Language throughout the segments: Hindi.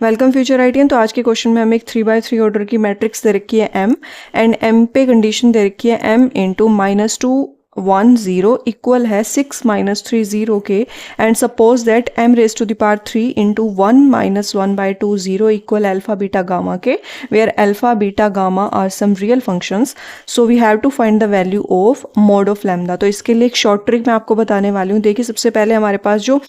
Welcome future ITM. तो आज के क्वेश्चन में हमें एक 3x3 ऑर्डर की मैट्रिक्स दे रखी है m एंड m पे कंडीशन दे रखी है m इंटू -2 1 0 इक्वल है 6 -3 0 k and suppose that m raise to the power 3 into 1 -1 by 2 0 equal alpha beta gamma k where alpha beta gamma are some real functions. So we have to find the value of mod of lambda. तो इसके लिए एक शॉर्ट ट्रिक मैं आपको बताने वाली हूँ। देखिए, सबसे पहले हमारे पास जो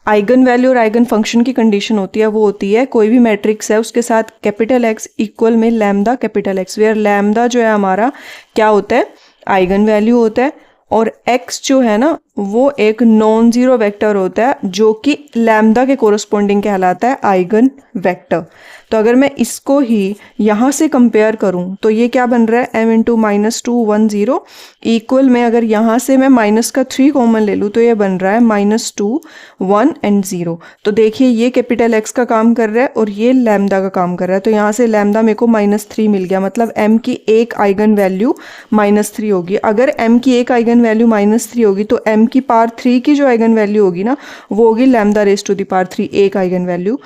आइगन वैल्यू और आइगन फंक्शन की कंडीशन होती है वो होती है कोई भी मैट्रिक्स है उसके साथ कैपिटल एक्स इक्वल में lambda capital X, where lambda जो है हमारा क्या होता है, आइगन वैल्यू होता है, और x जो है ना वो एक नॉन जीरो वेक्टर होता है जो कि लैम्डा के कोरस्पॉन्डिंग कहलाता है आइगन वेक्टर। तो अगर मैं इसको ही यहाँ से कंपेयर करूँ तो ये क्या बन रहा है m इंटू -2 1 0 इक्वल में अगर यहाँ से मैं माइनस का 3 कॉमन ले लूँ तो ये बन रहा है -2 1 एंड 0। तो देखिए ये कैपिटल x का काम कर रहा है और ये लैम्डा का काम कर रहा है। तो यहाँ से लैम्डा मेरे को -3 मिल गया, मतलब m की एक आइगन वैल्यू -3 होगी। अगर m की एक आइगन वैल्यू -3 होगी तो m की पावर 3 की जो आइगन वैल्यू होगी ना वो होगी lambda raise to the power 3, एक आइगन वैल्यू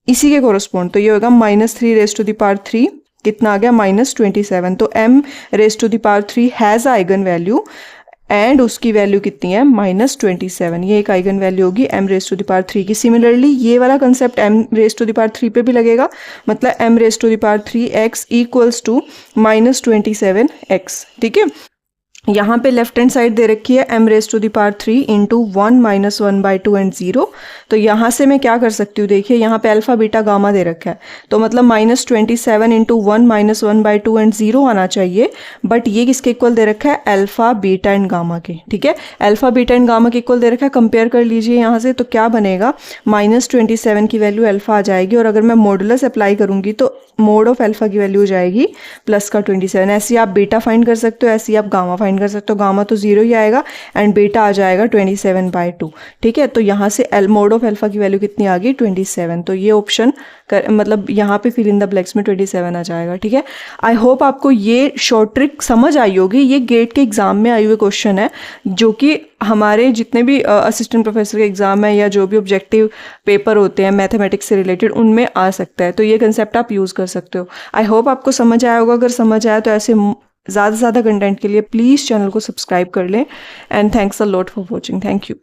इसी के कोरस्पॉन्ड। तो ये होगा -3 रेज टू द पावर 3, कितना आ गया -27। तो m raise to the power 3 has eigen value and उसकी वैल्यू कितनी है -27। ये एक आइगन वैल्यू होगी m raise to the power 3 की। सिमिलरली ये वाला concept m raise to the power 3 पे भी लगेगा, मतलब m raise to the power 3 x equals to -27x। ठीक है, यहाँ पे लेफ्ट हैंड साइड दे रखी है m raise to the power 3 into 1 -1 by 2 and 0। तो यहाँ से मैं क्या कर सकती हूँ, देखिए यहाँ पे अल्फा बीटा गामा दे रखा है तो मतलब -27 इंटू 1 -1 by 2 एंड 0 आना चाहिए। बट ये किसके इक्वल दे रखा है, अल्फा बीटा एंड गामा के। ठीक है, अल्फा बीटा एंड गामा के इक्वल दे रखा है। कंपेयर कर लीजिए यहाँ से, तो क्या बनेगा, -27 की वैल्यू अल्फा आ जाएगी और अगर मैं मॉडुलस अप्लाई करूँगी तो मोड ऑफ अल्फा की वैल्यू हो जाएगी +27। ऐसे ही आप बीटा फाइंड कर सकते हो, ऐसे ही आप गामा फाइंड कर सकते हो। गामा तो 0 ही आएगा एंड बीटा आ जाएगा 27/2। ठीक है, तो यहाँ से मोड ऑफ अल्फा की वैल्यू कितनी आ गई, 27। तो ये ऑप्शन मतलब यहाँ पे फिल इन द ब्लैंक्स में 27 आ जाएगा। ठीक है, आई होप आपको ये शॉर्ट ट्रिक समझ आई होगी। ये गेट के एग्जाम में आई हुए क्वेश्चन है जो कि हमारे जितने भी असिस्टेंट प्रोफेसर के एग्जाम है या जो भी ऑब्जेक्टिव पेपर होते हैं मैथमेटिक्स से रिलेटेड उनमें आ सकता है। तो ये कंसेप्ट आप यूज़ कर सकते हो। आई होप आपको समझ आया होगा। अगर समझ आया तो ऐसे ज़्यादा से ज़्यादा कंटेंट के लिए प्लीज़ चैनल को सब्सक्राइब कर लें and thanks a lot for watching. Thank you.